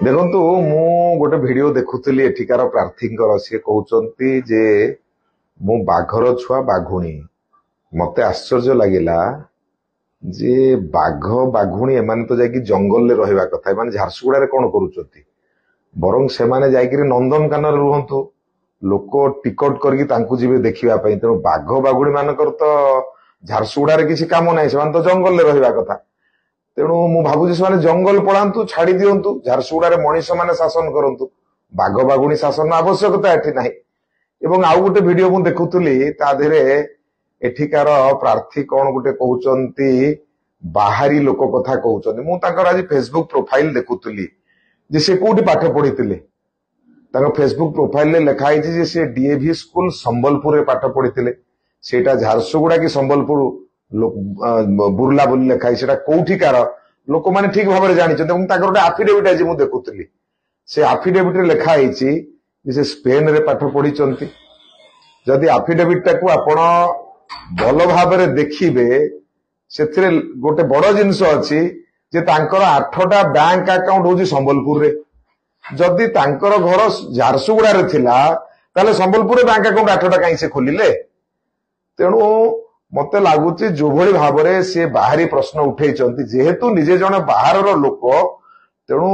ଦେଖନ୍ତୁ ମୁଁ ଗୋଟେ ଭିଡିଓ ଦେଖୁଥିଲି ଏଠିକାର ପ୍ରାର୍ଥୀଙ୍କର। ସିଏ କହୁଛନ୍ତି ଯେ ମୁଁ ବାଘର ଛୁଆ ବାଘୁଣୀ। ମତେ ଆଶ୍ଚର୍ଯ୍ୟ ଲାଗିଲା ଯେ ବାଘ ବାଘୁଣୀ ଏମାନେ ତ ଯାଇକି ଜଙ୍ଗଲରେ ରହିବା କଥା, ଏମାନେ ଝାରସୁଗୁଡାରେ କଣ କରୁଛନ୍ତି? ବରଂ ସେମାନେ ଯାଇକିରି ନନ୍ଦନକାନନରେ ରୁହନ୍ତୁ, ଲୋକ ଟିକଟ କରିକି ତାଙ୍କୁ ଯିବେ ଦେଖିବା ପାଇଁ। ତେଣୁ ବାଘ ବାଘୁଣୀ ମାନଙ୍କର ତ ଝାରସୁଗୁଡାରେ କିଛି କାମ ନାହିଁ, ସେମାନେ ତ ଜଙ୍ଗଲରେ ରହିବା କଥା। ତେଣୁ ମୁଁ ଭାବୁଛି ସେମାନେ ଜଙ୍ଗଲ ପଳାନ୍ତୁ, ଛାଡି ଦିଅନ୍ତୁ, ଝାରସୁଗୁଡାରେ ମଣିଷ ମାନେ ଶାସନ କରନ୍ତୁ। ବାଘ ବାଘୁଣୀ ଶାସନ ଆବଶ୍ୟକତା ଏଠି ନାହିଁ। ଏବଂ ଆଉ ଗୋଟେ ଭିଡିଓ ମୁଁ ଦେଖୁଥିଲି, ତା ଦେହରେ ଏଠିକାର ପ୍ରାର୍ଥୀ କଣ ଗୋଟେ କହୁଛନ୍ତି, ବାହାରି ଲୋକ କଥା କହୁଛନ୍ତି। ମୁଁ ତାଙ୍କର ଆଜି ଫେସବୁକ ପ୍ରୋଫାଇଲ ଦେଖୁଥିଲି ଯେ ସେ କୋଉଠି ପାଠ ପଢିଥିଲେ। ତାଙ୍କ ଫେସବୁକ ପ୍ରୋଫାଇଲରେ ଲେଖା ହେଇଛି ଯେ ସେ ଡିଏଭି ସ୍କୁଲ ସମ୍ବଲପୁରରେ ପାଠ ପଢିଥିଲେ। ସେଇଟା ଝାରସୁଗୁଡା କି ସମ୍ବଲପୁର ବୁର୍ଲା ବୋଲି ଲେଖା ହେଇଛି, ସେଟା କୋଉଠିକାର ଲୋକମାନେ ଠିକ ଭାବରେ ଜାଣିଛନ୍ତି। ଏବଂ ତାଙ୍କର ଗୋଟେ ଆଫିଡେଭିଟ ଆଜି ମୁଁ ଦେଖୁଥିଲି, ସେ ଆଫିଡେଭିଟରେ ଲେଖା ହେଇଛି ଯେ ସେ ସ୍ପେନରେ ପାଠ ପଢିଛନ୍ତି। ଯଦି ଆଫିଡେଭିଟ ଟାକୁ ଆପଣ ଭଲ ଭାବରେ ଦେଖିବେ, ସେଥିରେ ଗୋଟେ ବଡ ଜିନିଷ ଅଛି ଯେ ତାଙ୍କର 8ଟା ବ୍ୟାଙ୍କ ଆକାଉଣ୍ଟ ହଉଛି ସମ୍ବଲପୁରରେ। ଯଦି ତାଙ୍କର ଘର ଝାରସୁଗୁଡାରେ ଥିଲା, ତାହେଲେ ସମ୍ବଲପୁରରେ ବ୍ୟାଙ୍କ ଆକାଉଣ୍ଟ 8ଟା କାହିଁ ସେ ଖୋଲିଲେ? ତେଣୁ ମତେ ଲାଗୁଛି ଯୋଭଳି ଭାବରେ ସେ ବାହାରି ପ୍ରଶ୍ନ ଉଠେଇଛନ୍ତି, ଯେହେତୁ ନିଜେ ଜଣେ ବାହାରର ଲୋକ, ତେଣୁ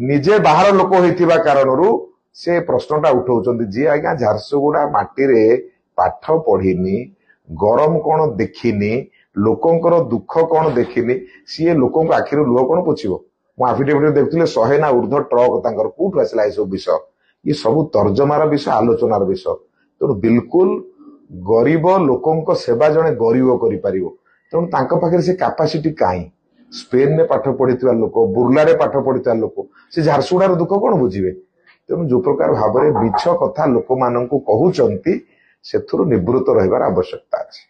ନିଜେ ବାହାର ଲୋକ ହେଇଥିବା କାରଣରୁ ସେ ପ୍ରଶ୍ନଟା ଉଠଉଛନ୍ତି। ଯିଏ ଆଜ୍ଞା ଝାରସୁଗୁଡା ମାଟିରେ ପାଠ ପଢିନି, ଗରମ କଣ ଦେଖିନି, ଲୋକଙ୍କର ଦୁଃଖ କଣ ଦେଖିନି, ସିଏ ଲୋକଙ୍କ ଆଖିରୁ ଲୁହ କଣ ପୋଛିବ? ମୁଁ ଆଫିଡେଭିଟ ଦେଖୁଥିଲି 100 ନା ଉର୍ଦ୍ଧ୍ୱ ଟ୍ରକ ତାଙ୍କର କୋଉଠୁ ଆସିଲା ଏସବୁ ବିଷୟ? ଏ ସବୁ ତର୍ଜମାର ବିଷୟ, ଆଲୋଚନାର ବିଷୟ। ତେଣୁ ବିଲକୁଲ ଗରିବ ଲୋକଙ୍କ ସେବା ଜଣେ ଗରିବ କରିପାରିବ। ତେଣୁ ତାଙ୍କ ପାଖରେ ସେ କାପାସିଟି କାହିଁ? ସ୍ପେନରେ ପାଠ ପଢିଥିବା ଲୋକ, ବୁର୍ଲାରେ ପାଠ ପଢିଥିବା ଲୋକ, ସେ ଝାରସୁଗୁଡାର ଦୁଃଖ କଣ ବୁଝିବେ? ତେଣୁ ଯୋଉ ପ୍ରକାର ଭାବରେ ମିଛ କଥା ଲୋକମାନଙ୍କୁ କହୁଛନ୍ତି, ସେଥିରୁ ନିବୃତ୍ତ ରହିବାର ଆବଶ୍ୟକତା ଅଛି।